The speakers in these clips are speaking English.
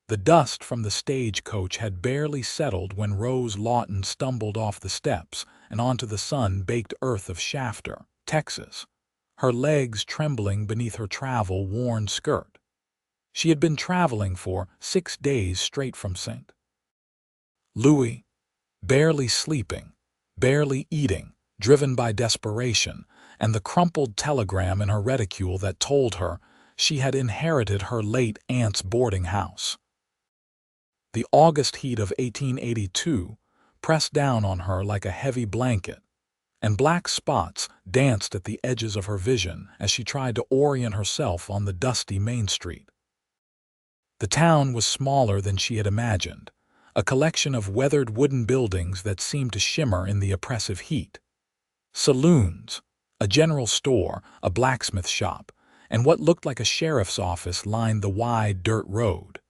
The dust from the stagecoach had barely settled when Rose Lawton stumbled off the steps and onto the sun-baked earth of Shafter, Texas, her legs trembling beneath her travel-worn skirt. She had been traveling for 6 days straight from St. Louis, barely sleeping, barely eating, driven by desperation, and the crumpled telegram in her reticule that told her she had inherited her late aunt's boarding house. The August heat of 1882 pressed down on her like a heavy blanket, and black spots danced at the edges of her vision as she tried to orient herself on the dusty Main Street. The town was smaller than she had imagined, a collection of weathered wooden buildings that seemed to shimmer in the oppressive heat. Saloons, a general store, a blacksmith shop, and what looked like a sheriff's office lined the wide dirt road.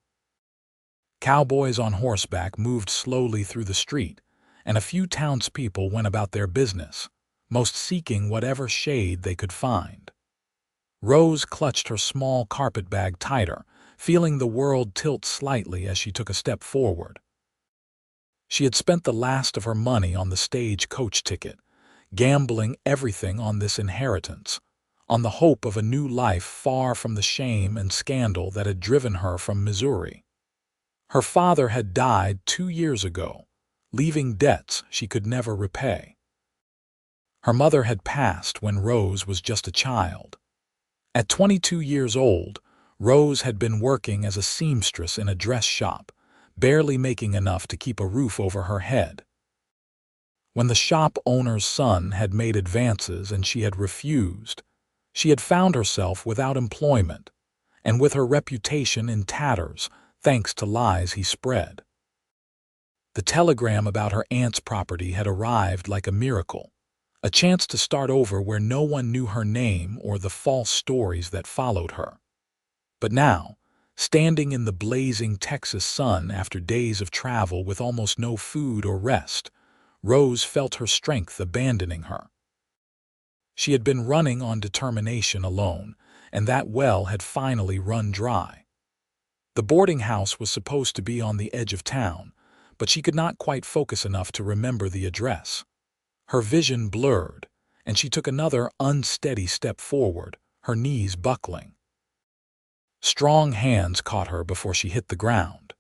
Cowboys on horseback moved slowly through the street, and a few townspeople went about their business, most seeking whatever shade they could find. Rose clutched her small carpetbag tighter, feeling the world tilt slightly as she took a step forward. She had spent the last of her money on the stagecoach ticket, gambling everything on this inheritance, on the hope of a new life far from the shame and scandal that had driven her from Missouri. Her father had died 2 years ago, leaving debts she could never repay. Her mother had passed when Rose was just a child. At 22 years old, Rose had been working as a seamstress in a dress shop, barely making enough to keep a roof over her head. When the shop owner's son had made advances and she had refused, she had found herself without employment and with her reputation in tatters, thanks to lies he spread. The telegram about her aunt's property had arrived like a miracle, a chance to start over where no one knew her name or the false stories that followed her. But now, standing in the blazing Texas sun after days of travel with almost no food or rest, Rose felt her strength abandoning her. She had been running on determination alone, and that well had finally run dry. The boarding house was supposed to be on the edge of town, but she could not quite focus enough to remember the address. Her vision blurred, and she took another unsteady step forward, her knees buckling. Strong hands caught her before she hit the ground.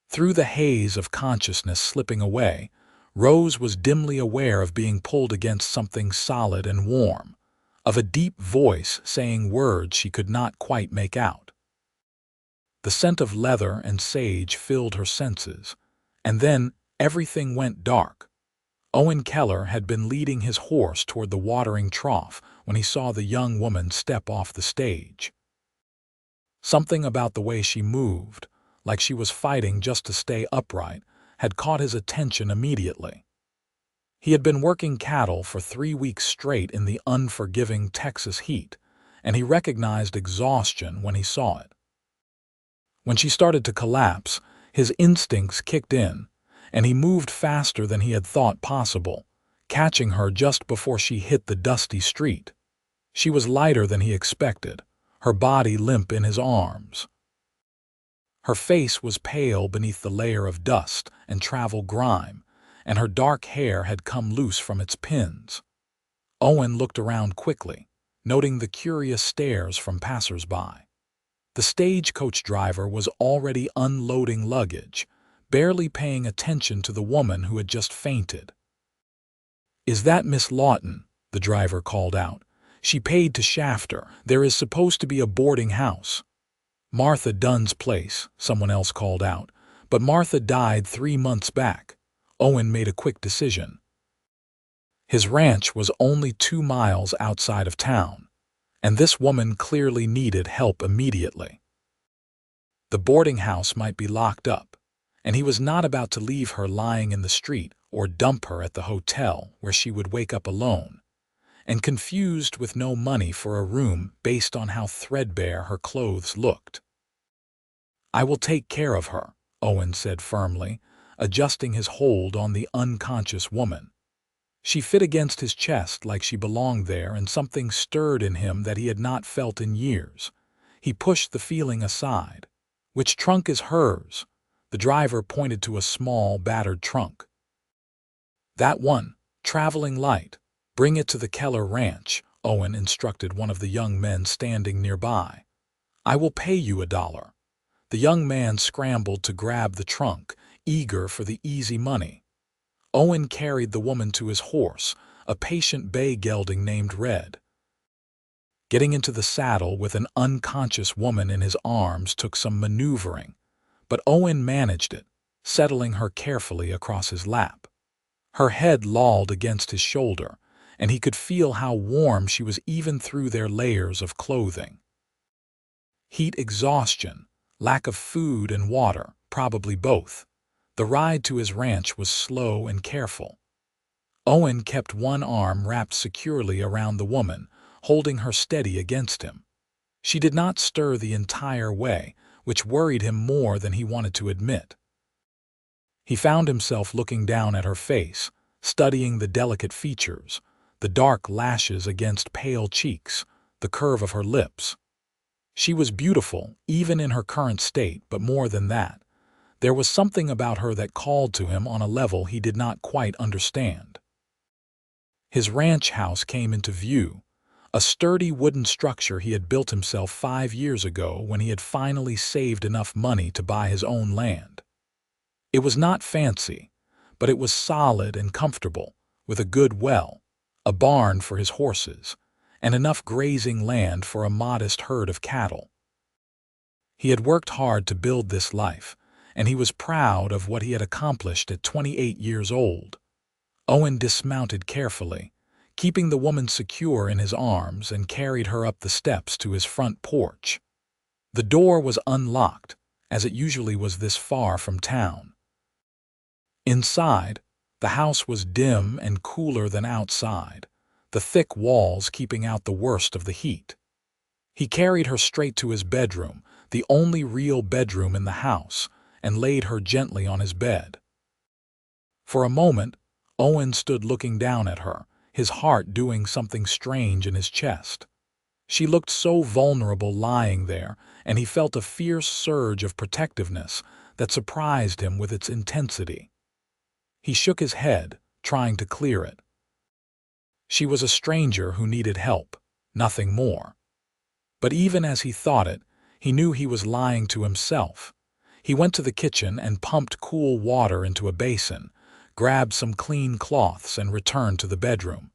Through the haze of consciousness slipping away, Rose was dimly aware of being pulled against something solid and warm, of a deep voice saying words she could not quite make out. The scent of leather and sage filled her senses, and then everything went dark. Owen Keller had been leading his horse toward the watering trough when he saw the young woman step off the stage. Something about the way she moved, like she was fighting just to stay upright, had caught his attention immediately. He had been working cattle for 3 weeks straight in the unforgiving Texas heat, and he recognized exhaustion when he saw it. When she started to collapse, his instincts kicked in, and he moved faster than he had thought possible, catching her just before she hit the dusty street. She was lighter than he expected, her body limp in his arms. Her face was pale beneath the layer of dust and travel grime, and her dark hair had come loose from its pins. Owen looked around quickly, noting the curious stares from passers-by. The stagecoach driver was already unloading luggage, barely paying attention to the woman who had just fainted. "Is that Miss Lawton?" the driver called out. "She paid to Shafter. There is supposed to be a boarding house." "Martha Dunn's place," someone else called out. "But Martha died 3 months back." Owen made a quick decision. His ranch was only 2 miles outside of town, and this woman clearly needed help immediately. The boarding house might be locked up, and he was not about to leave her lying in the street or dump her at the hotel where she would wake up alone, and confused with no money for a room based on how threadbare her clothes looked. "I will take care of her," Owen said firmly, adjusting his hold on the unconscious woman. She fit against his chest like she belonged there, and something stirred in him that he had not felt in years. He pushed the feeling aside. "Which trunk is hers?" The driver pointed to a small, battered trunk. "That one, traveling light. Bring it to the Keller ranch," Owen instructed one of the young men standing nearby. "I will pay you $1." The young man scrambled to grab the trunk, eager for the easy money. Owen carried the woman to his horse, a patient bay gelding named Red. Getting into the saddle with an unconscious woman in his arms took some maneuvering, but Owen managed it, settling her carefully across his lap. Her head lolled against his shoulder, and he could feel how warm she was even through their layers of clothing. Heat exhaustion, lack of food and water, probably both. The ride to his ranch was slow and careful. Owen kept one arm wrapped securely around the woman, holding her steady against him. She did not stir the entire way, which worried him more than he wanted to admit. He found himself looking down at her face, studying the delicate features, the dark lashes against pale cheeks, the curve of her lips. She was beautiful, even in her current state, but more than that. There was something about her that called to him on a level he did not quite understand. His ranch house came into view, a sturdy wooden structure he had built himself 5 years ago when he had finally saved enough money to buy his own land. It was not fancy, but it was solid and comfortable, with a good well, a barn for his horses, and enough grazing land for a modest herd of cattle. He had worked hard to build this life, and he was proud of what he had accomplished at 28 years old. Owen dismounted carefully, keeping the woman secure in his arms, and carried her up the steps to his front porch. The door was unlocked, as it usually was this far from town. Inside, the house was dim and cooler than outside, the thick walls keeping out the worst of the heat. He carried her straight to his bedroom, the only real bedroom in the house, and laid her gently on his bed. For a moment, Owen stood looking down at her, his heart doing something strange in his chest. She looked so vulnerable lying there, and he felt a fierce surge of protectiveness that surprised him with its intensity. He shook his head, trying to clear it. She was a stranger who needed help, nothing more. But even as he thought it, he knew he was lying to himself. He went to the kitchen and pumped cool water into a basin, grabbed some clean cloths, and returned to the bedroom.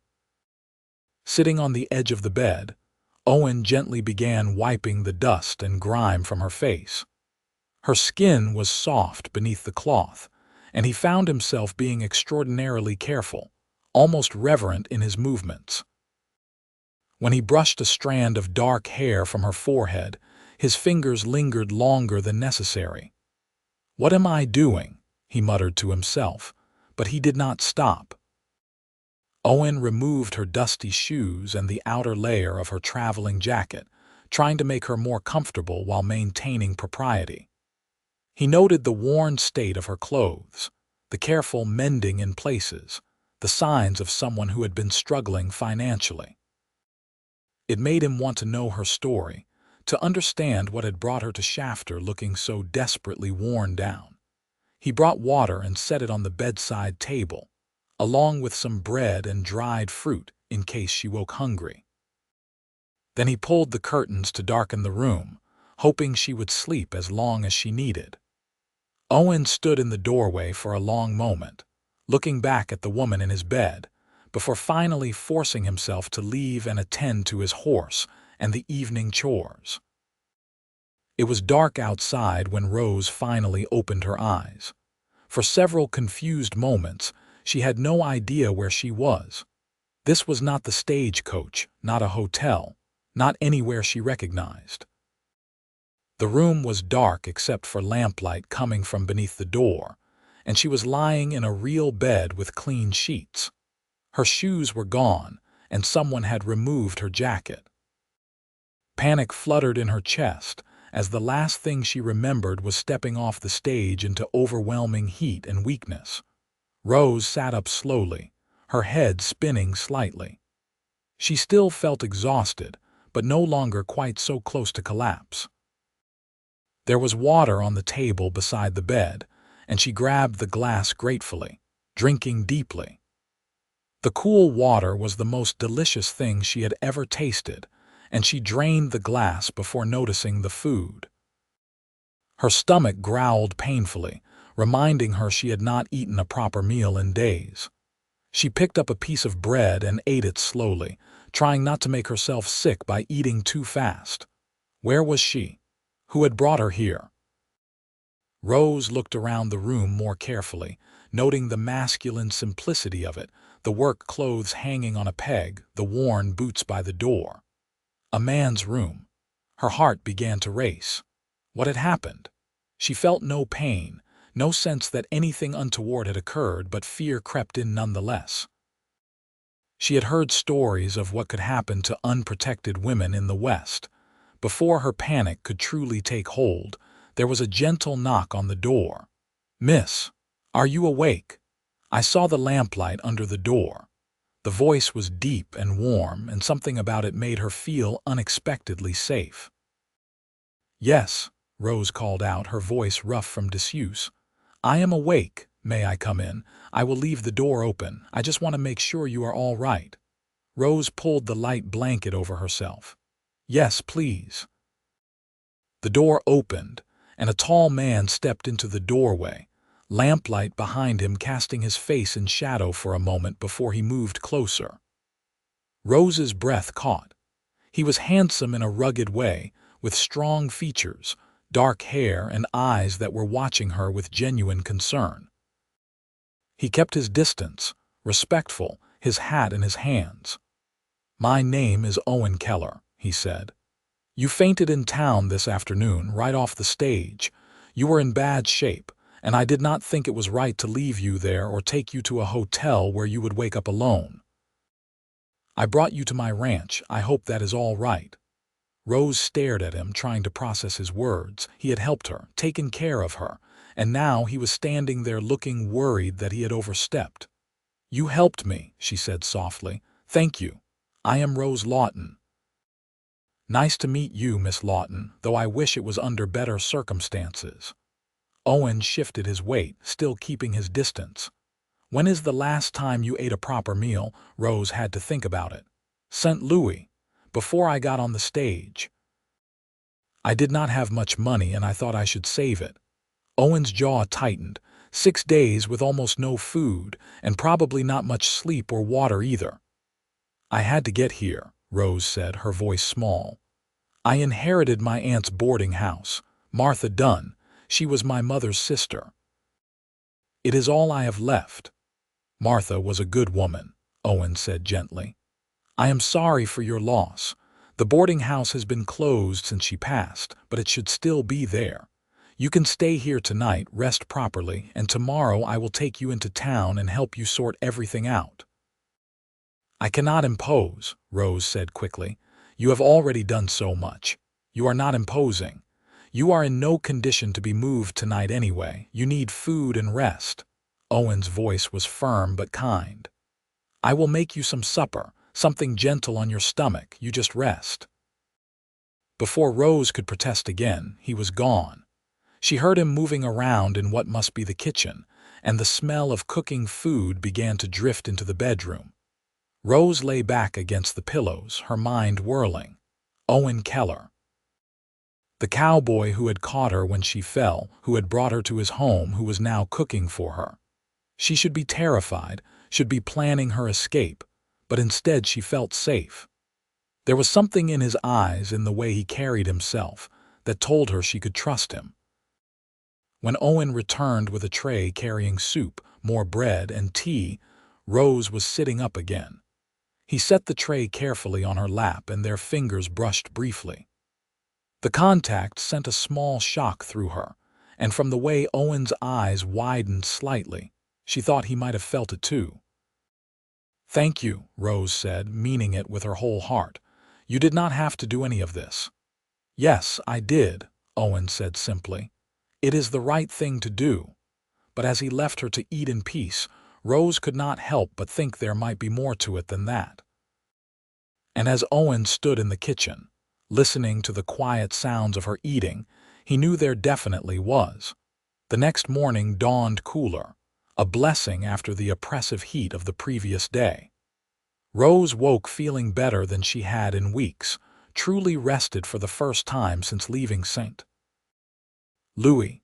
Sitting on the edge of the bed, Owen gently began wiping the dust and grime from her face. Her skin was soft beneath the cloth, and he found himself being extraordinarily careful, almost reverent in his movements. When he brushed a strand of dark hair from her forehead, his fingers lingered longer than necessary. "What am I doing?" he muttered to himself, but he did not stop. Owen removed her dusty shoes and the outer layer of her traveling jacket, trying to make her more comfortable while maintaining propriety. He noted the worn state of her clothes, the careful mending in places, the signs of someone who had been struggling financially. It made him want to know her story, to understand what had brought her to Shafter looking so desperately worn down. He brought water and set it on the bedside table, along with some bread and dried fruit in case she woke hungry. Then he pulled the curtains to darken the room, hoping she would sleep as long as she needed. Owen stood in the doorway for a long moment, looking back at the woman in his bed, before finally forcing himself to leave and attend to his horse and the evening chores. It was dark outside when Rose finally opened her eyes. For several confused moments, she had no idea where she was. This was not the stagecoach, not a hotel, not anywhere she recognized. The room was dark except for lamplight coming from beneath the door, and she was lying in a real bed with clean sheets. Her shoes were gone, and someone had removed her jacket. Panic fluttered in her chest, as the last thing she remembered was stepping off the stage into overwhelming heat and weakness. Rose sat up slowly, her head spinning slightly. She still felt exhausted, but no longer quite so close to collapse. There was water on the table beside the bed, and she grabbed the glass gratefully, drinking deeply. The cool water was the most delicious thing she had ever tasted, and she drained the glass before noticing the food. Her stomach growled painfully, reminding her she had not eaten a proper meal in days. She picked up a piece of bread and ate it slowly, trying not to make herself sick by eating too fast. Where was she? Who had brought her here? Rose looked around the room more carefully, noting the masculine simplicity of it, the work clothes hanging on a peg, the worn boots by the door. A man's room. Her heart began to race. What had happened? She felt no pain, no sense that anything untoward had occurred, but fear crept in nonetheless. She had heard stories of what could happen to unprotected women in the West. Before her panic could truly take hold, there was a gentle knock on the door. "Miss, are you awake?" I saw the lamplight under the door. The voice was deep and warm, and something about it made her feel unexpectedly safe. "Yes," Rose called out, her voice rough from disuse. "I am awake. May I come in? I will leave the door open. I just want to make sure you are all right." Rose pulled the light blanket over herself. "Yes, please." The door opened, and a tall man stepped into the doorway, lamplight behind him casting his face in shadow for a moment before he moved closer. Rose's breath caught. He was handsome in a rugged way, with strong features, dark hair, and eyes that were watching her with genuine concern. He kept his distance, respectful, his hat in his hands. "My name is Owen Keller," he said. "You fainted in town this afternoon, right off the stage. You were in bad shape, and I did not think it was right to leave you there or take you to a hotel where you would wake up alone. I brought you to my ranch. I hope that is all right." Rose stared at him, trying to process his words. He had helped her, taken care of her, and now he was standing there looking worried that he had overstepped. "You helped me," she said softly. "Thank you. I am Rose Lawton." "Nice to meet you, Miss Lawton, though I wish it was under better circumstances." Owen shifted his weight, still keeping his distance. "When is the last time you ate a proper meal?" Rose had to think about it. "St. Louis. Before I got on the stage. I did not have much money and I thought I should save it." Owen's jaw tightened. 6 days with almost no food, and probably not much sleep or water either. "I had to get here," Rose said, her voice small. "I inherited my aunt's boarding house, Martha Dunn. She was my mother's sister. It is all I have left." "Martha was a good woman," Owen said gently. "I am sorry for your loss. The boarding house has been closed since she passed, but it should still be there. You can stay here tonight, rest properly, and tomorrow I will take you into town and help you sort everything out." "I cannot impose," Rose said quickly. "You have already done so much. You are not imposing. You are in no condition to be moved tonight anyway. You need food and rest." Owen's voice was firm but kind. "I will make you some supper, something gentle on your stomach. You just rest." Before Rose could protest again, he was gone. She heard him moving around in what must be the kitchen, and the smell of cooking food began to drift into the bedroom. Rose lay back against the pillows, her mind whirling. Owen Keller. The cowboy who had caught her when she fell, who had brought her to his home, who was now cooking for her. She should be terrified, should be planning her escape, but instead she felt safe. There was something in his eyes, in the way he carried himself, that told her she could trust him. When Owen returned with a tray carrying soup, more bread, and tea, Rose was sitting up again. He set the tray carefully on her lap and their fingers brushed briefly. The contact sent a small shock through her, and from the way Owen's eyes widened slightly, she thought he might have felt it too. "Thank you," Rose said, meaning it with her whole heart. "You did not have to do any of this." "Yes, I did," Owen said simply. "It is the right thing to do." But as he left her to eat in peace, Rose could not help but think there might be more to it than that. And as Owen stood in the kitchen, listening to the quiet sounds of her eating, He knew there definitely was. The next morning dawned cooler, a blessing after the oppressive heat of the previous day. Rose woke feeling better than she had in weeks, truly rested for the first time since leaving St. Louis.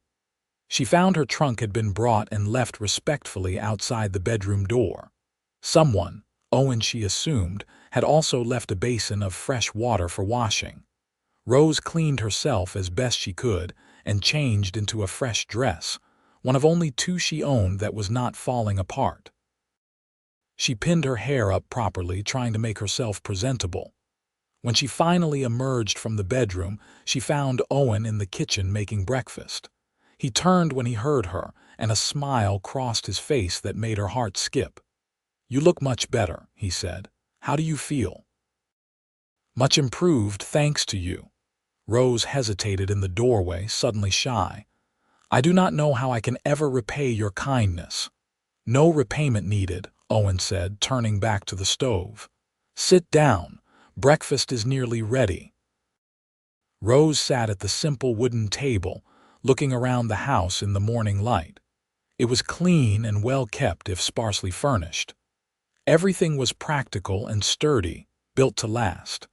She found her trunk had been brought and left respectfully outside the bedroom door. Someone, Owen she assumed, had also left a basin of fresh water for washing. Rose cleaned herself as best she could and changed into a fresh dress, one of only two she owned that was not falling apart. She pinned her hair up properly, trying to make herself presentable. When she finally emerged from the bedroom, she found Owen in the kitchen making breakfast. He turned when he heard her, and a smile crossed his face that made her heart skip. "You look much better," he said. "How do you feel?" "Much improved, thanks to you." Rose hesitated in the doorway, suddenly shy. "I do not know how I can ever repay your kindness." "No repayment needed," Owen said, turning back to the stove. "Sit down. Breakfast is nearly ready." Rose sat at the simple wooden table, looking around the house in the morning light. It was clean and well kept if sparsely furnished. Everything was practical and sturdy, built to last.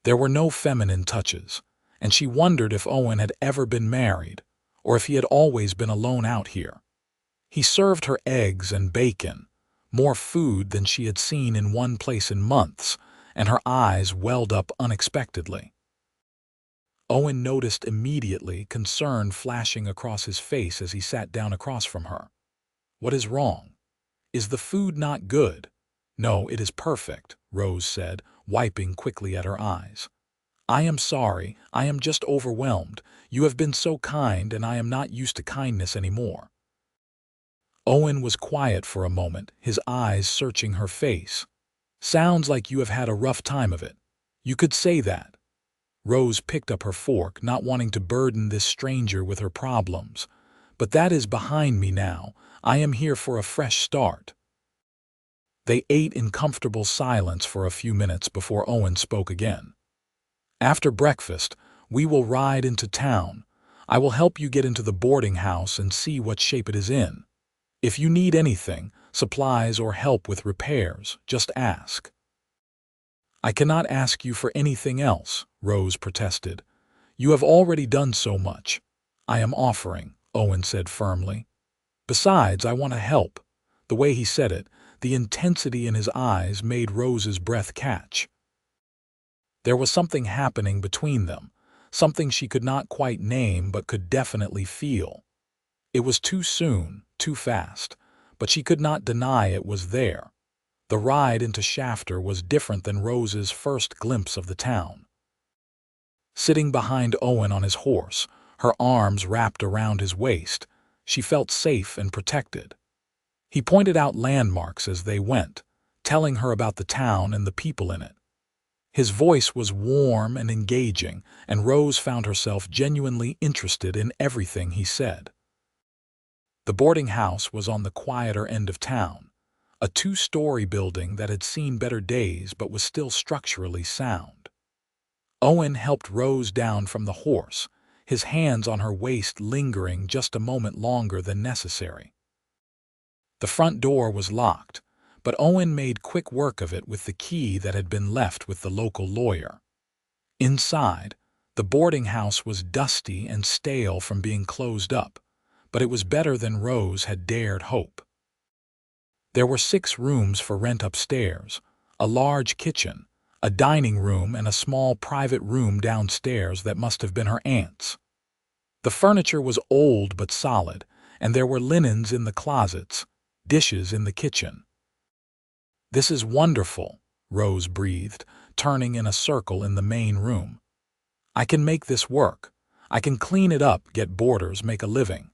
There were no feminine touches, and she wondered if Owen had ever been married, or if he had always been alone out here. He served her eggs and bacon, more food than she had seen in one place in months, and her eyes welled up unexpectedly. Owen noticed immediately, concern flashing across his face as he sat down across from her. "What is wrong? Is the food not good?" "No, it is perfect," Rose said, wiping quickly at her eyes. "I am sorry, I am just overwhelmed. You have been so kind, and I am not used to kindness anymore." Owen was quiet for a moment, his eyes searching her face. "Sounds like you have had a rough time of it. You could say that." Rose picked up her fork, not wanting to burden this stranger with her problems. "But that is behind me now. I am here for a fresh start." They ate in comfortable silence for a few minutes before Owen spoke again. "After breakfast, we will ride into town. I will help you get into the boarding house and see what shape it is in. If you need anything, supplies or help with repairs, just ask." "I cannot ask you for anything else," Rose protested. "You have already done so much." "I am offering," Owen said firmly. "Besides, I want to help." The way he said it, the intensity in his eyes, made Rose's breath catch. There was something happening between them, something she could not quite name but could definitely feel. It was too soon, too fast, but she could not deny it was there. The ride into Shafter was different than Rose's first glimpse of the town. Sitting behind Owen on his horse, her arms wrapped around his waist, she felt safe and protected. He pointed out landmarks as they went, telling her about the town and the people in it. His voice was warm and engaging, and Rose found herself genuinely interested in everything he said. The boarding house was on the quieter end of town, a two-story building that had seen better days but was still structurally sound. Owen helped Rose down from the horse, his hands on her waist lingering just a moment longer than necessary. The front door was locked, but Owen made quick work of it with the key that had been left with the local lawyer. Inside, the boarding house was dusty and stale from being closed up, but it was better than Rose had dared hope. There were 6 rooms for rent upstairs, a large kitchen, a dining room, and a small private room downstairs that must have been her aunt's. The furniture was old but solid, and there were linens in the closets, dishes in the kitchen. "This is wonderful," Rose breathed, turning in a circle in the main room. "I can make this work. I can clean it up, get boarders, make a living."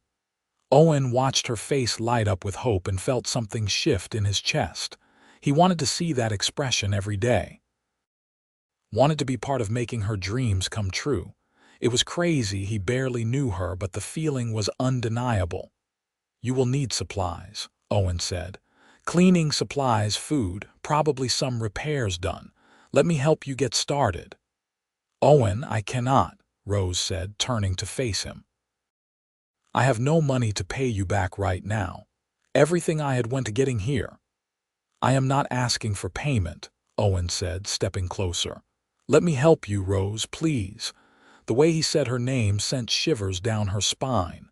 Owen watched her face light up with hope and felt something shift in his chest. He wanted to see that expression every day. Wanted to be part of making her dreams come true. It was crazy, he barely knew her, but the feeling was undeniable. "You will need supplies," Owen said. "Cleaning supplies, food, probably some repairs done. Let me help you get started." "Owen, I cannot," Rose said, turning to face him. I have no money to pay you back right now. Everything I had went to getting here. I am not asking for payment, Owen said, stepping closer. Let me help you, Rose, please. The way he said her name sent shivers down her spine.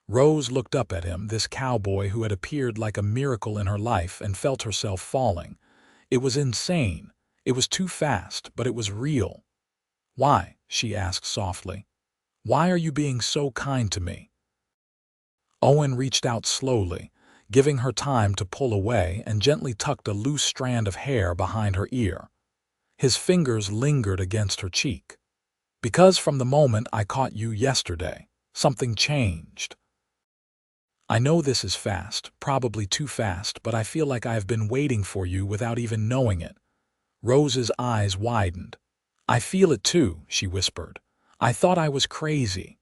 Rose looked up at him, this cowboy who had appeared like a miracle in her life, and felt herself falling. It was insane. It was too fast, but it was real. Why? She asked softly. Why are you being so kind to me? Owen reached out slowly, giving her time to pull away, and gently tucked a loose strand of hair behind her ear. His fingers lingered against her cheek. Because from the moment I caught you yesterday, something changed. I know this is fast, probably too fast, but I feel like I have been waiting for you without even knowing it. Rose's eyes widened. I feel it too, she whispered. I thought I was crazy.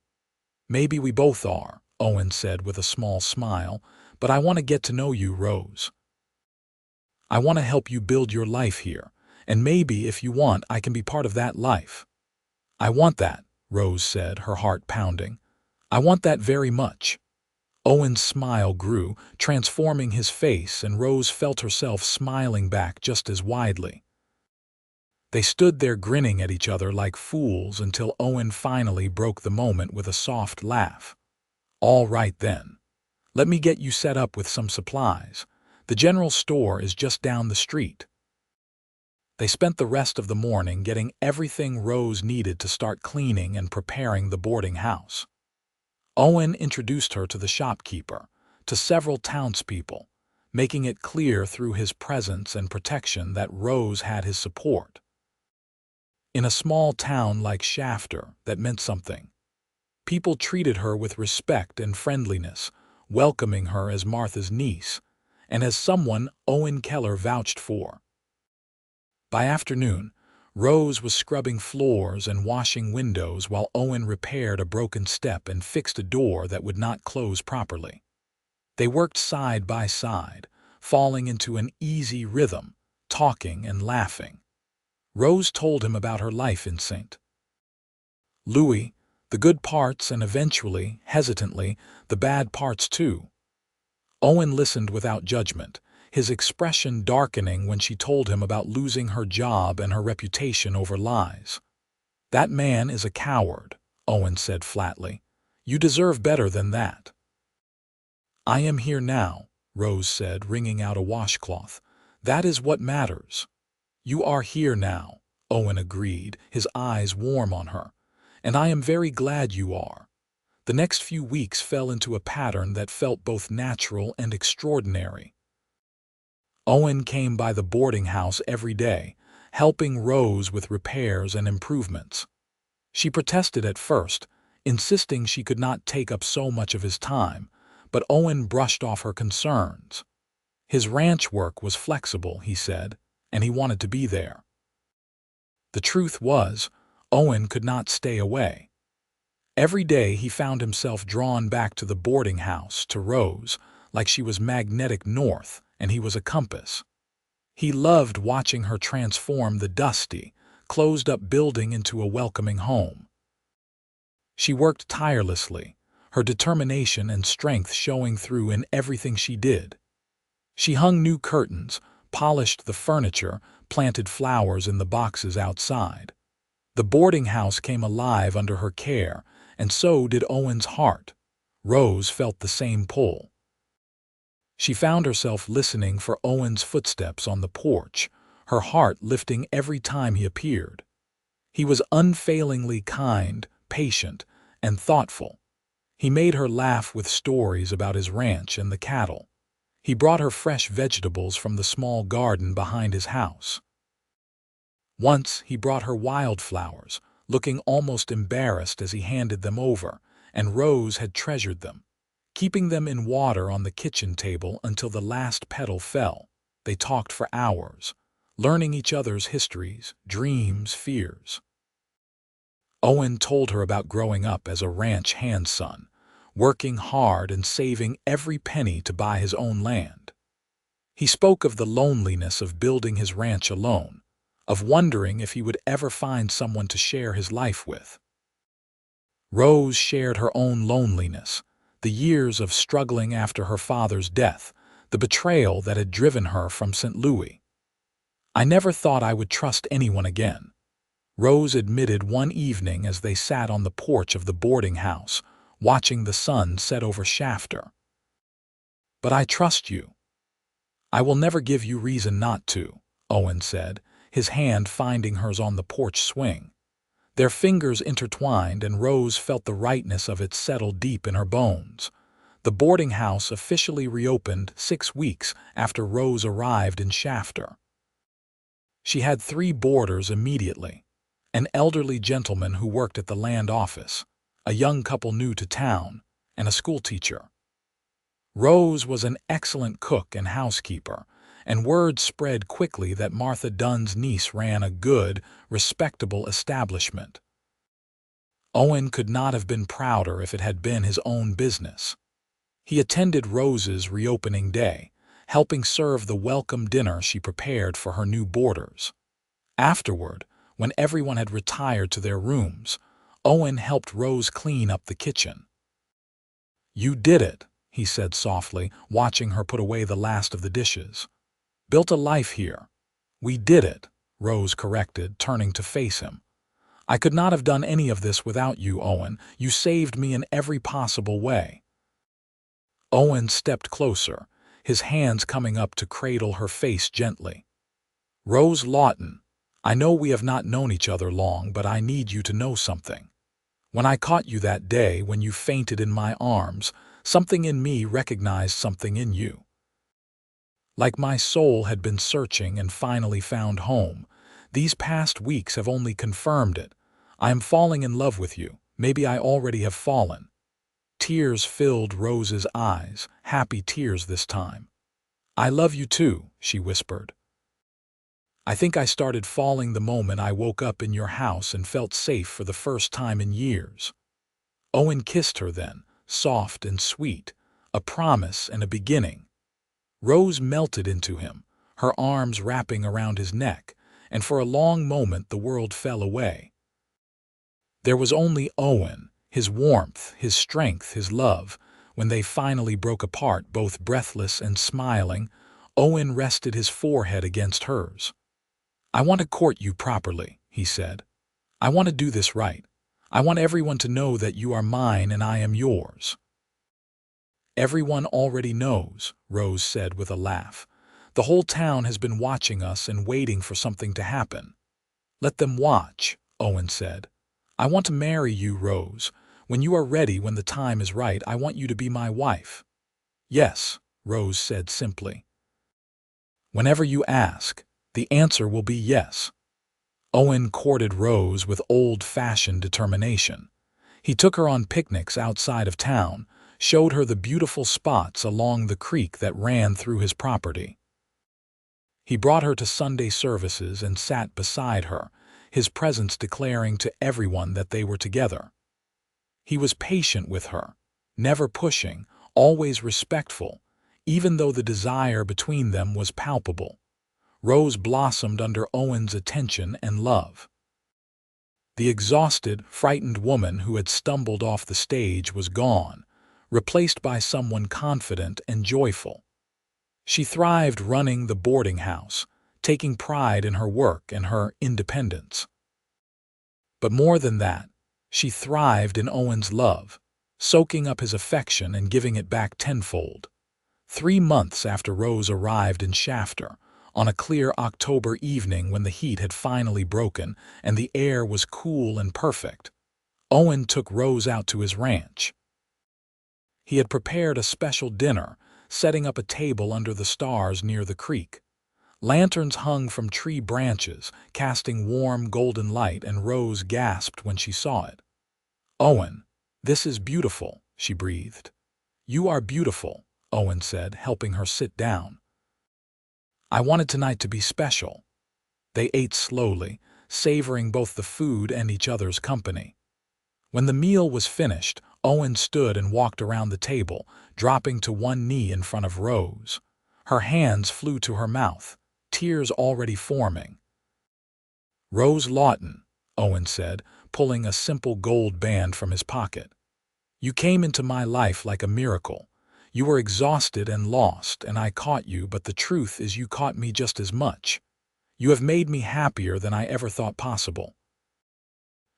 Maybe we both are, Owen said with a small smile, but I want to get to know you, Rose. I want to help you build your life here, and maybe if you want, I can be part of that life. I want that, Rose said, her heart pounding. I want that very much. Owen's smile grew, transforming his face, and Rose felt herself smiling back just as widely. They stood there grinning at each other like fools until Owen finally broke the moment with a soft laugh. All right then. Let me get you set up with some supplies. The general store is just down the street. They spent the rest of the morning getting everything Rose needed to start cleaning and preparing the boarding house. Owen introduced her to the shopkeeper, to several townspeople, making it clear through his presence and protection that Rose had his support. In a small town like Shafter, that meant something. People treated her with respect and friendliness, welcoming her as Martha's niece, and as someone Owen Keller vouched for. By afternoon, Rose was scrubbing floors and washing windows while Owen repaired a broken step and fixed a door that would not close properly. They worked side by side, falling into an easy rhythm, talking and laughing. Rose told him about her life in St. Louis, the good parts and eventually, hesitantly, the bad parts too. Owen listened without judgment, his expression darkening when she told him about losing her job and her reputation over lies. That man is a coward, Owen said flatly. You deserve better than that. I am here now, Rose said, wringing out a washcloth. That is what matters. You are here now, Owen agreed, his eyes warm on her. And I am very glad you are. The next few weeks fell into a pattern that felt both natural and extraordinary. Owen came by the boarding house every day, helping Rose with repairs and improvements. She protested at first, insisting she could not take up so much of his time, but Owen brushed off her concerns. His ranch work was flexible, he said, and he wanted to be there. The truth was, Owen could not stay away. Every day he found himself drawn back to the boarding house, to Rose, like she was magnetic north, and he was a compass. He loved watching her transform the dusty, closed-up building into a welcoming home. She worked tirelessly, her determination and strength showing through in everything she did. She hung new curtains, polished the furniture, planted flowers in the boxes outside. The boarding house came alive under her care, and so did Owen's heart. Rose felt the same pull. She found herself listening for Owen's footsteps on the porch, her heart lifting every time he appeared. He was unfailingly kind, patient, and thoughtful. He made her laugh with stories about his ranch and the cattle. He brought her fresh vegetables from the small garden behind his house. Once he brought her wildflowers, looking almost embarrassed as he handed them over, and Rose had treasured them. Keeping them in water on the kitchen table until the last petal fell, they talked for hours, learning each other's histories, dreams, fears. Owen told her about growing up as a ranch hand son, working hard and saving every penny to buy his own land. He spoke of the loneliness of building his ranch alone, of wondering if he would ever find someone to share his life with. Rose shared her own loneliness, the years of struggling after her father's death, the betrayal that had driven her from St. Louis. "I never thought I would trust anyone again," Rose admitted one evening as they sat on the porch of the boarding house, watching the sun set over Shafter. "But I trust you." "I will never give you reason not to," Owen said, his hand finding hers on the porch swing. Their fingers intertwined, and Rose felt the rightness of it settle deep in her bones. The boarding house officially reopened 6 weeks after Rose arrived in Shafter. She had 3 boarders immediately: an elderly gentleman who worked at the land office, a young couple new to town, and a schoolteacher. Rose was an excellent cook and housekeeper, and word spread quickly that Martha Dunn's niece ran a good, respectable establishment. Owen could not have been prouder if it had been his own business. He attended Rose's reopening day, helping serve the welcome dinner she prepared for her new boarders. Afterward, when everyone had retired to their rooms, Owen helped Rose clean up the kitchen. "You did it," he said softly, watching her put away the last of the dishes. "Built a life here." "We did it," Rose corrected, turning to face him. "I could not have done any of this without you, Owen. You saved me in every possible way." Owen stepped closer, his hands coming up to cradle her face gently. "Rose Lawton, I know we have not known each other long, but I need you to know something. When I caught you that day when you fainted in my arms, something in me recognized something in you. Like my soul had been searching and finally found home. These past weeks have only confirmed it. I am falling in love with you. Maybe I already have fallen." Tears filled Rose's eyes, happy tears this time. "I love you too," she whispered. "I think I started falling the moment I woke up in your house and felt safe for the first time in years." Owen kissed her then, soft and sweet, a promise and a beginning. Rose melted into him, her arms wrapping around his neck, and for a long moment the world fell away. There was only Owen, his warmth, his strength, his love. When they finally broke apart, both breathless and smiling, Owen rested his forehead against hers. "I want to court you properly," he said. "I want to do this right. I want everyone to know that you are mine and I am yours." "Everyone already knows," Rose said with a laugh. "The whole town has been watching us and waiting for something to happen." "Let them watch," Owen said. "I want to marry you, Rose. When you are ready, when the time is right, I want you to be my wife." "Yes," Rose said simply. "Whenever you ask, the answer will be yes." Owen courted Rose with old-fashioned determination. He took her on picnics outside of town, showed her the beautiful spots along the creek that ran through his property. He brought her to Sunday services and sat beside her, his presence declaring to everyone that they were together. He was patient with her, never pushing, always respectful, even though the desire between them was palpable. Rose blossomed under Owen's attention and love. The exhausted, frightened woman who had stumbled off the stage was gone, replaced by someone confident and joyful. She thrived running the boarding house, taking pride in her work and her independence. But more than that, she thrived in Owen's love, soaking up his affection and giving it back tenfold. 3 months after Rose arrived in Shafter, on a clear October evening when the heat had finally broken and the air was cool and perfect, Owen took Rose out to his ranch. He had prepared a special dinner, setting up a table under the stars near the creek. Lanterns hung from tree branches, casting warm golden light, and Rose gasped when she saw it. "Owen, this is beautiful," she breathed. "You are beautiful," Owen said, helping her sit down. "I wanted tonight to be special." They ate slowly, savoring both the food and each other's company. When the meal was finished, Owen stood and walked around the table, dropping to one knee in front of Rose. Her hands flew to her mouth, tears already forming. Rose Lawton, Owen said, pulling a simple gold band from his pocket. You came into my life like a miracle. You were exhausted and lost, and I caught you, but the truth is you caught me just as much. You have made me happier than I ever thought possible.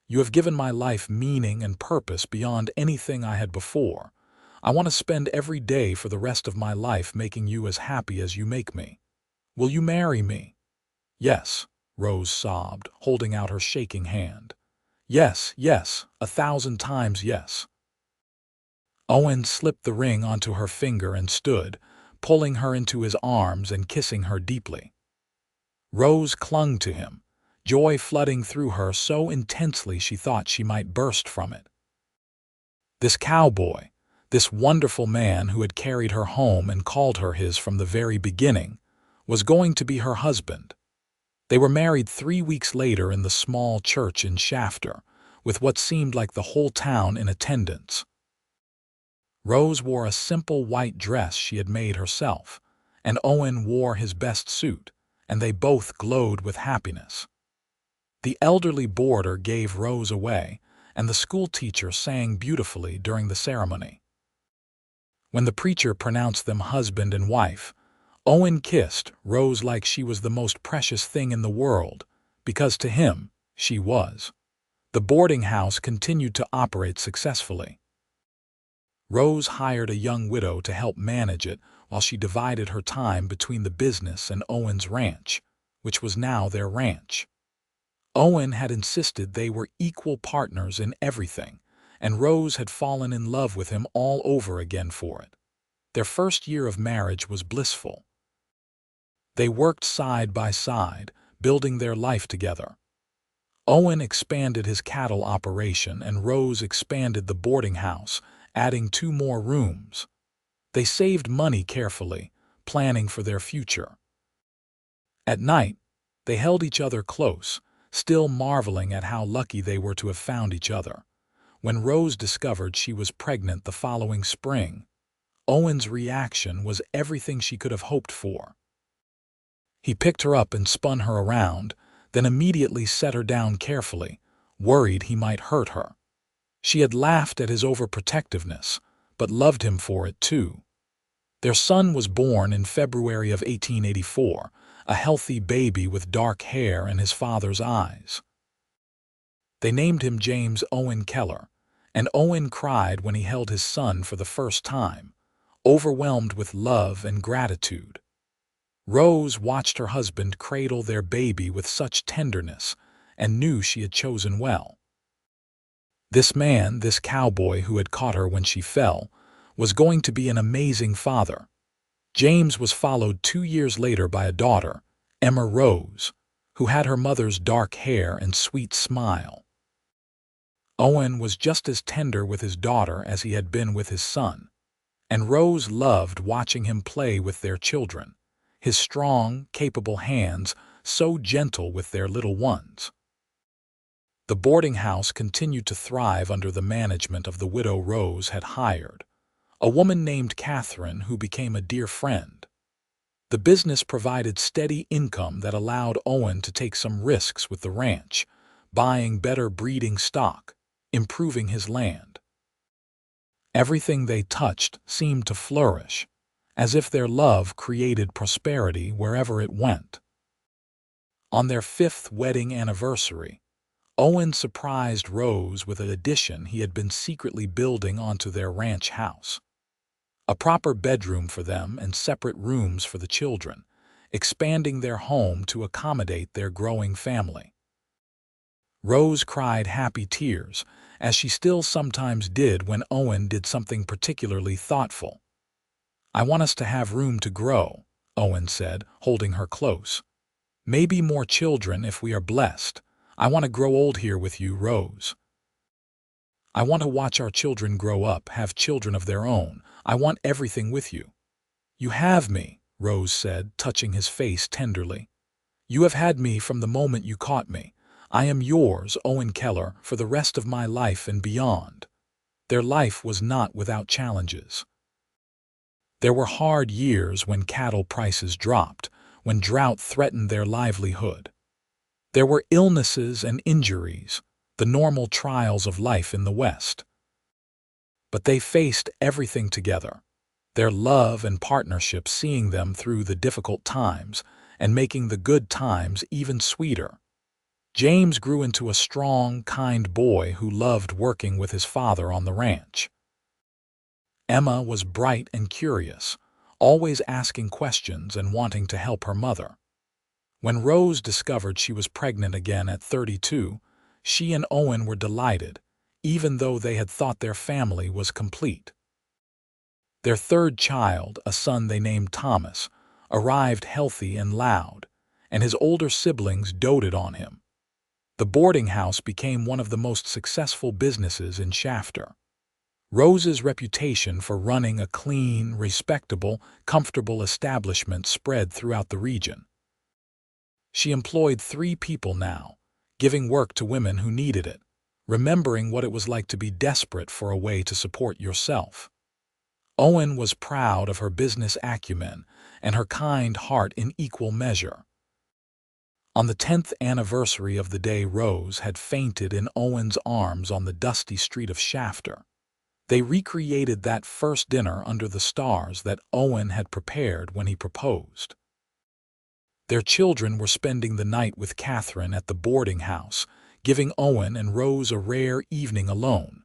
You have given my life meaning and purpose beyond anything I had before. I want to spend every day for the rest of my life making you as happy as you make me. Will you marry me? Yes, Rose sobbed, holding out her shaking hand. Yes, yes, 1,000 times yes. Owen slipped the ring onto her finger and stood, pulling her into his arms and kissing her deeply. Rose clung to him, joy flooding through her so intensely she thought she might burst from it. This cowboy, this wonderful man who had carried her home and called her his from the very beginning, was going to be her husband. They were married 3 weeks later in the small church in Shafter, with what seemed like the whole town in attendance. Rose wore a simple white dress she had made herself, and Owen wore his best suit, and they both glowed with happiness. The elderly boarder gave Rose away, and the schoolteacher sang beautifully during the ceremony. When the preacher pronounced them husband and wife, Owen kissed Rose like she was the most precious thing in the world, because to him, she was. The boarding house continued to operate successfully. Rose hired a young widow to help manage it while she divided her time between the business and Owen's ranch, which was now their ranch. Owen had insisted they were equal partners in everything, and Rose had fallen in love with him all over again for it. Their first year of marriage was blissful. They worked side by side, building their life together. Owen expanded his cattle operation and Rose expanded the boarding house, adding 2 more rooms. They saved money carefully, planning for their future. At night, they held each other close, still marveling at how lucky they were to have found each other. When Rose discovered she was pregnant the following spring, Owen's reaction was everything she could have hoped for. He picked her up and spun her around, then immediately set her down carefully, worried he might hurt her. She had laughed at his overprotectiveness, but loved him for it too. Their son was born in February of 1884, a healthy baby with dark hair and his father's eyes. They named him James Owen Keller, and Owen cried when he held his son for the first time, overwhelmed with love and gratitude. Rose watched her husband cradle their baby with such tenderness and knew she had chosen well. This man, this cowboy who had caught her when she fell, was going to be an amazing father. James was followed 2 years later by a daughter, Emma Rose, who had her mother's dark hair and sweet smile. Owen was just as tender with his daughter as he had been with his son, and Rose loved watching him play with their children, his strong, capable hands so gentle with their little ones. The boarding house continued to thrive under the management of the widow Rose had hired, a woman named Catherine who became a dear friend. The business provided steady income that allowed Owen to take some risks with the ranch, buying better breeding stock, improving his land. Everything they touched seemed to flourish, as if their love created prosperity wherever it went. On their 5th wedding anniversary, Owen surprised Rose with an addition he had been secretly building onto their ranch house. A proper bedroom for them and separate rooms for the children, expanding their home to accommodate their growing family. Rose cried happy tears, as she still sometimes did when Owen did something particularly thoughtful. "I want us to have room to grow," Owen said, holding her close. "Maybe more children if we are blessed. I want to grow old here with you, Rose. I want to watch our children grow up, have children of their own. I want everything with you." "You have me," Rose said, touching his face tenderly. "You have had me from the moment you caught me. I am yours, Owen Keller, for the rest of my life and beyond." Their life was not without challenges. There were hard years when cattle prices dropped, when drought threatened their livelihood. There were illnesses and injuries, the normal trials of life in the West. But they faced everything together, their love and partnership seeing them through the difficult times and making the good times even sweeter. James grew into a strong, kind boy who loved working with his father on the ranch. Emma was bright and curious, always asking questions and wanting to help her mother. When Rose discovered she was pregnant again at 32, she and Owen were delighted, even though they had thought their family was complete. Their third child, a son they named Thomas, arrived healthy and loud, and his older siblings doted on him. The boarding house became one of the most successful businesses in Shafter. Rose's reputation for running a clean, respectable, comfortable establishment spread throughout the region. She employed 3 people now, giving work to women who needed it, remembering what it was like to be desperate for a way to support yourself. Owen was proud of her business acumen and her kind heart in equal measure. On the 10th anniversary of the day Rose had fainted in Owen's arms on the dusty street of Shafter, they recreated that first dinner under the stars that Owen had prepared when he proposed. Their children were spending the night with Catherine at the boarding house, giving Owen and Rose a rare evening alone.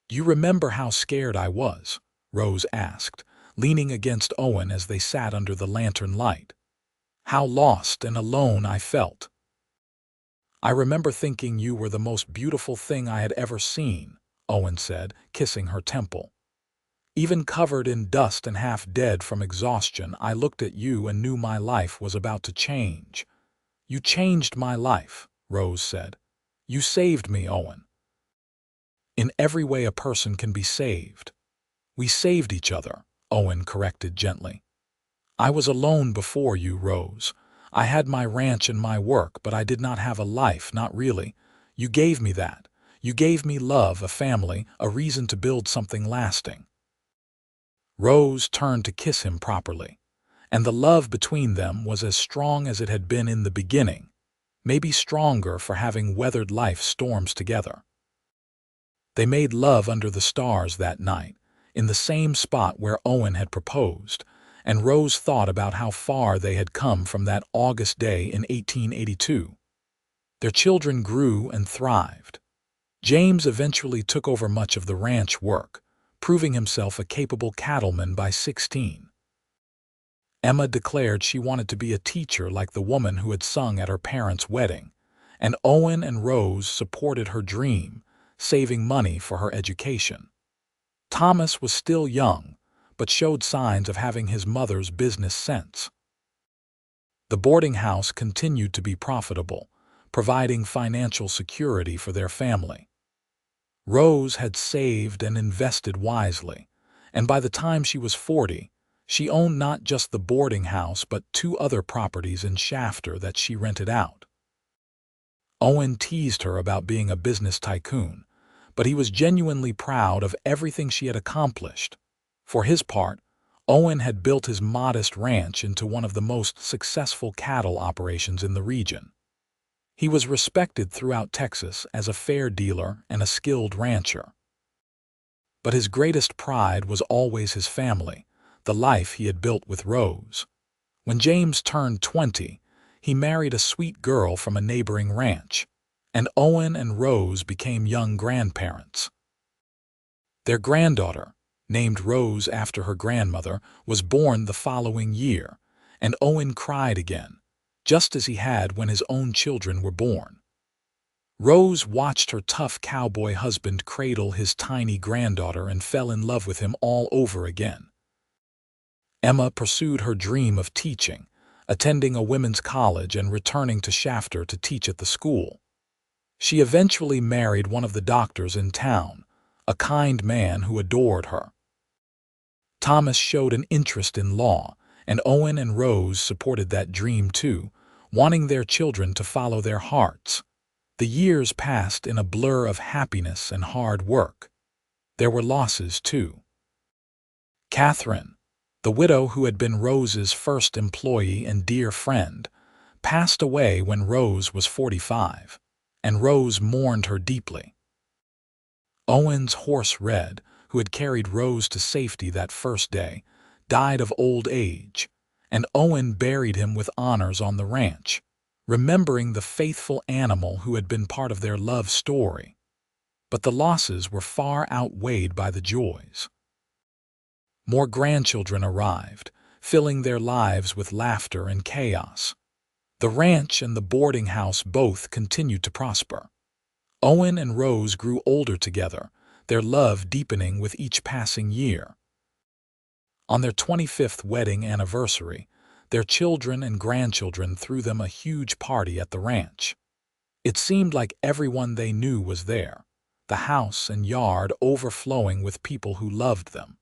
"You remember how scared I was?" Rose asked, leaning against Owen as they sat under the lantern light. "How lost and alone I felt. I remember thinking you were the most beautiful thing I had ever seen," Owen said, kissing her temple. "Even covered in dust and half dead from exhaustion, I looked at you and knew my life was about to change." "You changed my life," Rose said. "You saved me, Owen." "In every way a person can be saved." "We saved each other," Owen corrected gently. "I was alone before you, Rose. I had my ranch and my work, but I did not have a life, not really. You gave me that. You gave me love, a family, a reason to build something lasting." Rose turned to kiss him properly, and the love between them was as strong as it had been in the beginning, maybe stronger for having weathered life's storms together. They made love under the stars that night, in the same spot where Owen had proposed, and Rose thought about how far they had come from that August day in 1882. Their children grew and thrived. James eventually took over much of the ranch work, proving himself a capable cattleman by 16. Emma declared she wanted to be a teacher like the woman who had sung at her parents' wedding, and Owen and Rose supported her dream, saving money for her education. Thomas was still young, but showed signs of having his mother's business sense. The boarding house continued to be profitable, providing financial security for their family. Rose had saved and invested wisely, and by the time she was 40, she owned not just the boarding house but 2 other properties in Shafter that she rented out. Owen teased her about being a business tycoon, but he was genuinely proud of everything she had accomplished. For his part, Owen had built his modest ranch into one of the most successful cattle operations in the region. He was respected throughout Texas as a fair dealer and a skilled rancher. But his greatest pride was always his family, the life he had built with Rose. When James turned 20, he married a sweet girl from a neighboring ranch, and Owen and Rose became young grandparents. Their granddaughter, named Rose after her grandmother, was born the following year, and Owen cried again, just as he had when his own children were born. Rose watched her tough cowboy husband cradle his tiny granddaughter and fell in love with him all over again. Emma pursued her dream of teaching, attending a women's college and returning to Shafter to teach at the school. She eventually married one of the doctors in town, a kind man who adored her. Thomas showed an interest in law, and Owen and Rose supported that dream too, wanting their children to follow their hearts. The years passed in a blur of happiness and hard work. There were losses too. Catherine, the widow who had been Rose's first employee and dear friend, passed away when Rose was 45, and Rose mourned her deeply. Owen's horse Red, who had carried Rose to safety that first day, died of old age, and Owen buried him with honors on the ranch, remembering the faithful animal who had been part of their love story. But the losses were far outweighed by the joys. More grandchildren arrived, filling their lives with laughter and chaos. The ranch and the boarding house both continued to prosper. Owen and Rose grew older together, their love deepening with each passing year. On their 25th wedding anniversary, their children and grandchildren threw them a huge party at the ranch. It seemed like everyone they knew was there, the house and yard overflowing with people who loved them.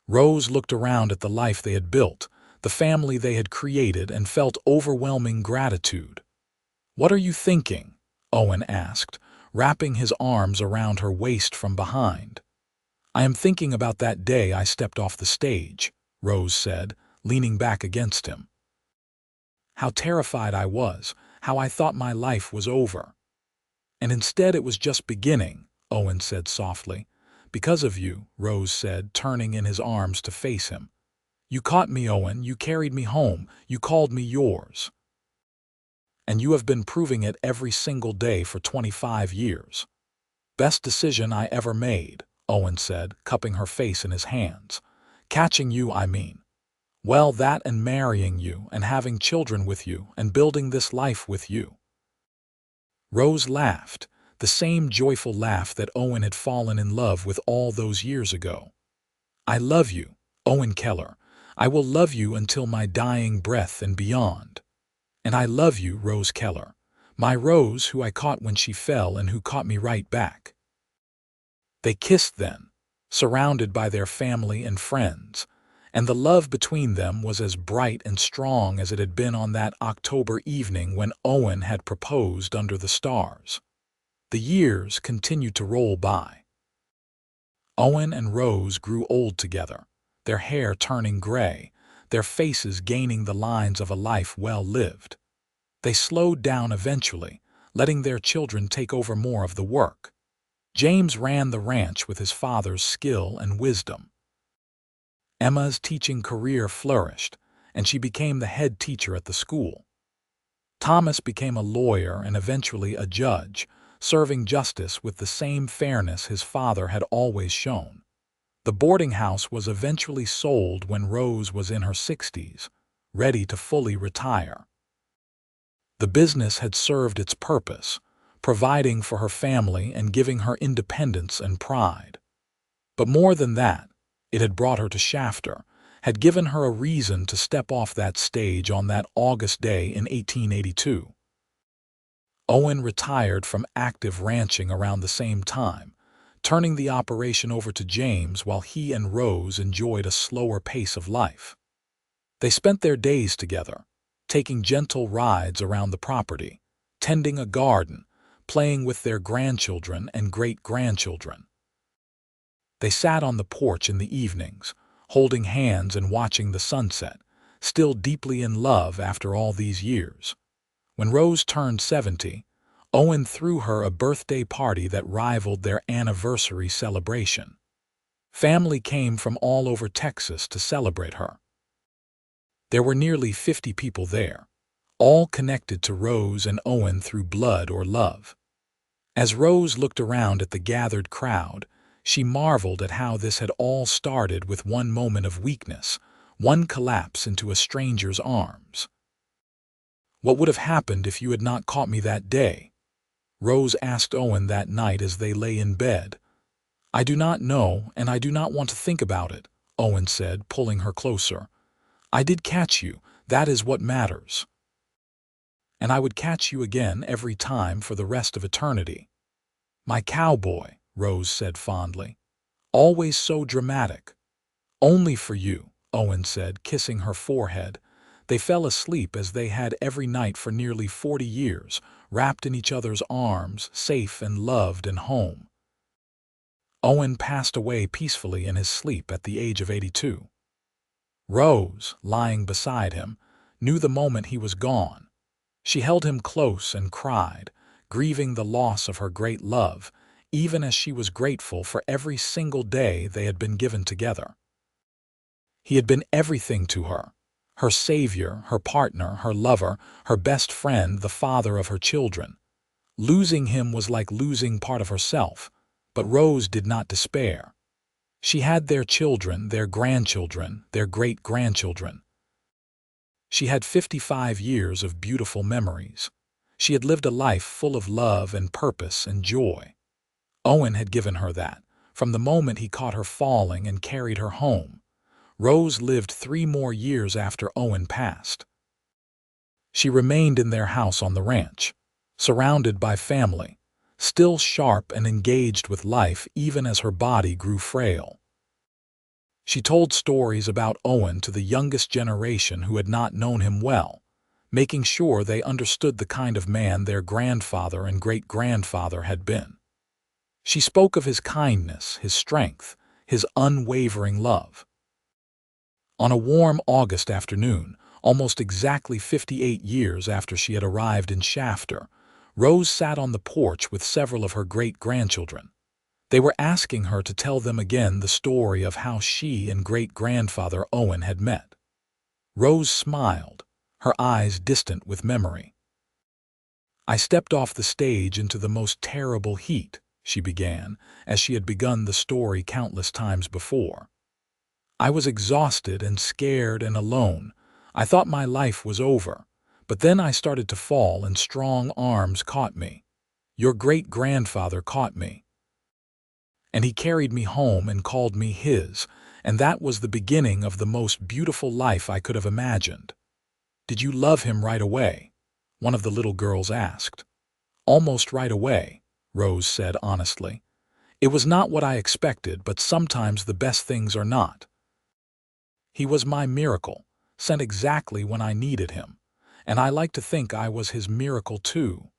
Rose looked around at the life they had built, the family they had created, and felt overwhelming gratitude. "What are you thinking?" Owen asked, wrapping his arms around her waist from behind. "I am thinking about that day I stepped off the stage," Rose said, leaning back against him. "How terrified I was, how I thought my life was over. And instead it was just beginning," Owen said softly. "Because of you," Rose said, turning in his arms to face him. "You caught me, Owen, you carried me home, you called me yours. And you have been proving it every single day for 25 years. Best decision I ever made," Owen said, cupping her face in his hands. "Catching you, I mean. Well, that and marrying you and having children with you and building this life with you." Rose laughed, the same joyful laugh that Owen had fallen in love with all those years ago. "I love you, Owen Keller. I will love you until my dying breath and beyond. And I love you, Rose Keller, my Rose who I caught when she fell and who caught me right back." They kissed then, surrounded by their family and friends, and the love between them was as bright and strong as it had been on that October evening when Owen had proposed under the stars. The years continued to roll by. Owen and Rose grew old together, their hair turning gray, their faces gaining the lines of a life well lived. They slowed down eventually, letting their children take over more of the work. James ran the ranch with his father's skill and wisdom. Emma's teaching career flourished, and she became the head teacher at the school. Thomas became a lawyer and eventually a judge, serving justice with the same fairness his father had always shown. The boarding house was eventually sold when Rose was in her 60s, ready to fully retire. The business had served its purpose, providing for her family and giving her independence and pride. But more than that, it had brought her to Shafter, had given her a reason to step off that stage on that August day in 1882. Owen retired from active ranching around the same time, turning the operation over to James while he and Rose enjoyed a slower pace of life. They spent their days together, taking gentle rides around the property, tending a garden, playing with their grandchildren and great-grandchildren. They sat on the porch in the evenings, holding hands and watching the sunset, still deeply in love after all these years. When Rose turned 70, Owen threw her a birthday party that rivaled their anniversary celebration. Family came from all over Texas to celebrate her. There were nearly 50 people there, all connected to Rose and Owen through blood or love. As Rose looked around at the gathered crowd, she marveled at how this had all started with one moment of weakness, one collapse into a stranger's arms. "What would have happened if you had not caught me that day?" Rose asked Owen that night as they lay in bed. "I do not know, and I do not want to think about it," Owen said, pulling her closer. "I did catch you, that is what matters. And I would catch you again every time for the rest of eternity." "My cowboy," Rose said fondly. "Always so dramatic." "Only for you," Owen said, kissing her forehead. They fell asleep as they had every night for nearly 40 years, wrapped in each other's arms, safe and loved and home. Owen passed away peacefully in his sleep at the age of 82. Rose, lying beside him, knew the moment he was gone. She held him close and cried, grieving the loss of her great love, even as she was grateful for every single day they had been given together. He had been everything to her: her savior, her partner, her lover, her best friend, the father of her children. Losing him was like losing part of herself, but Rose did not despair. She had their children, their grandchildren, their great-grandchildren. She had 55 years of beautiful memories. She had lived a life full of love and purpose and joy. Owen had given her that, from the moment he caught her falling and carried her home. Rose lived 3 more years after Owen passed. She remained in their house on the ranch, surrounded by family, still sharp and engaged with life even as her body grew frail. She told stories about Owen to the youngest generation who had not known him well, making sure they understood the kind of man their grandfather and great-grandfather had been. She spoke of his kindness, his strength, his unwavering love. On a warm August afternoon, almost exactly 58 years after she had arrived in Shafter, Rose sat on the porch with several of her great-grandchildren. They were asking her to tell them again the story of how she and great-grandfather Owen had met. Rose smiled, her eyes distant with memory. "I stepped off the stage into the most terrible heat," she began, as she had begun the story countless times before. "I was exhausted and scared and alone. I thought my life was over, but then I started to fall and strong arms caught me. Your great-grandfather caught me. And he carried me home and called me his, and that was the beginning of the most beautiful life I could have imagined." "Did you love him right away?" one of the little girls asked. "Almost right away," Rose said honestly. "It was not what I expected, but sometimes the best things are not. He was my miracle, sent exactly when I needed him, and I like to think I was his miracle too."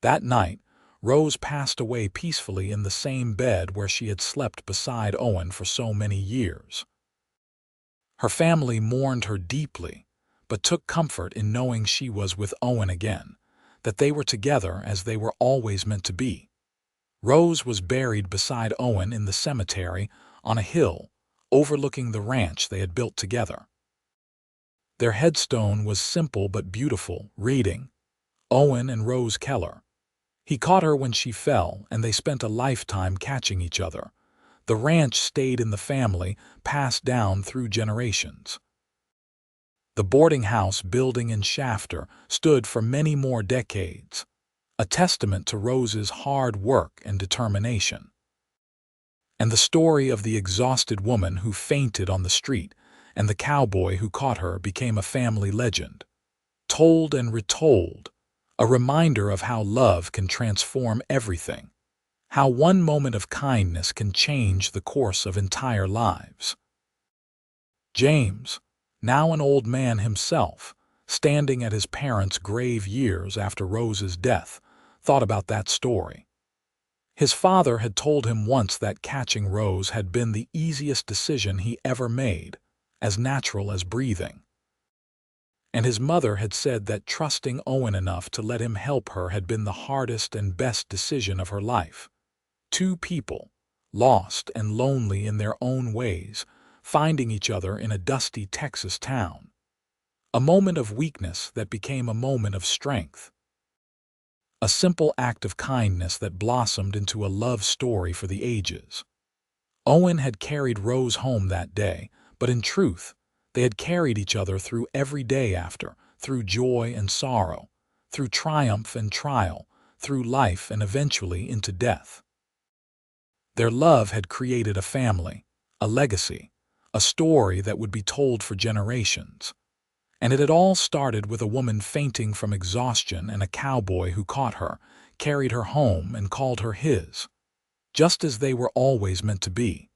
That night, Rose passed away peacefully in the same bed where she had slept beside Owen for so many years. Her family mourned her deeply, but took comfort in knowing she was with Owen again, that they were together as they were always meant to be. Rose was buried beside Owen in the cemetery on a hill overlooking the ranch they had built together. Their headstone was simple but beautiful, reading, "Owen and Rose Keller." He caught her when she fell, and they spent a lifetime catching each other. The ranch stayed in the family, passed down through generations. The boarding house building in Shafter stood for many more decades, a testament to Rose's hard work and determination. And the story of the exhausted woman who fainted on the street and the cowboy who caught her became a family legend, told and retold, a reminder of how love can transform everything, how one moment of kindness can change the course of entire lives. James, now an old man himself, standing at his parents' grave years after Rose's death, thought about that story. His father had told him once that catching Rose had been the easiest decision he ever made, as natural as breathing. And his mother had said that trusting Owen enough to let him help her had been the hardest and best decision of her life. 2 people, lost and lonely in their own ways, finding each other in a dusty Texas town. A moment of weakness that became a moment of strength. A simple act of kindness that blossomed into a love story for the ages. Owen had carried Rose home that day, but in truth, they had carried each other through every day after, through joy and sorrow, through triumph and trial, through life and eventually into death. Their love had created a family, a legacy, a story that would be told for generations. And it had all started with a woman fainting from exhaustion and a cowboy who caught her, carried her home, and called her his, just as they were always meant to be.